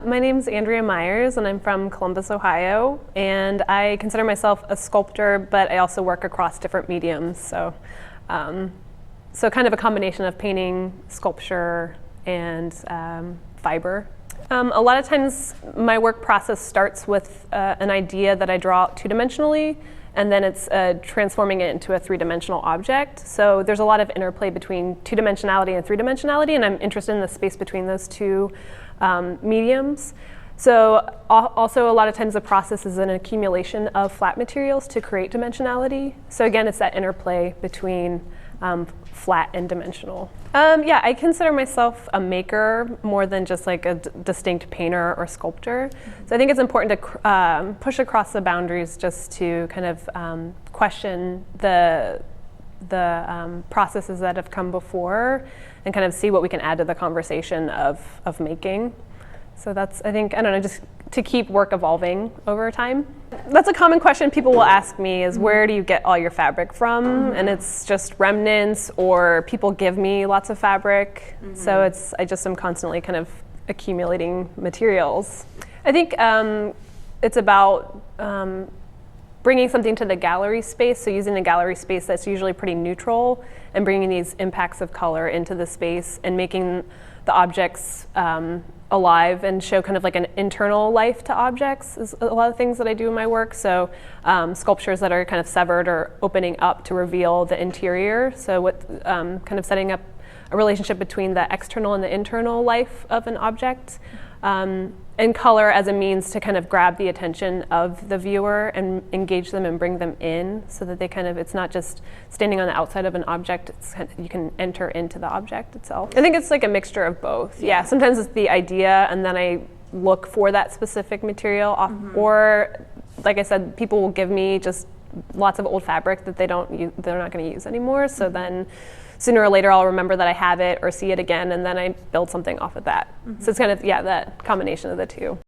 My name's Andrea Myers, and I'm from Columbus, Ohio, and I consider myself a sculptor, but I also work across different mediums, so kind of a combination of painting, sculpture, and fiber. A lot of times my work process starts with an idea that I draw out two-dimensionally, and then it's transforming it into a three-dimensional object. So there's a lot of interplay between two-dimensionality and three-dimensionality, and I'm interested in the space between those two mediums. So also a lot of times the process is an accumulation of flat materials to create dimensionality. So again, it's that interplay between flat and dimensional. Yeah, I consider myself a maker more than just like a distinct painter or sculptor. So I think it's important to push across the boundaries just to kind of question the processes that have come before and kind of see what we can add to the conversation of making. So that's, I think, I don't know, just to keep work evolving over time. That's a common question people will ask me is, where do you get all your fabric from? And it's just remnants, or people give me lots of fabric. So I just am constantly kind of accumulating materials. I think it's about bringing something to the gallery space, so using the gallery space that's usually pretty neutral and bringing these impacts of color into the space and making the objects alive and show kind of like an internal life to objects is a lot of things that I do in my work. So sculptures that are kind of severed or opening up to reveal the interior. So kind of setting up a relationship between the external and the internal life of an object. And color as a means to kind of grab the attention of the viewer and engage them and bring them in, so that they kind of, it's not just standing on the outside of an object, it's kind of, you can enter into the object itself. I think it's like a mixture of both. Yeah, sometimes it's the idea and then I look for that specific material, or like I said, people will give me just lots of old fabric that they're not going to use anymore, so then sooner or later I'll remember that I have it or see it again, and then I build something off of that. So it's kind of, yeah, that combination of the two.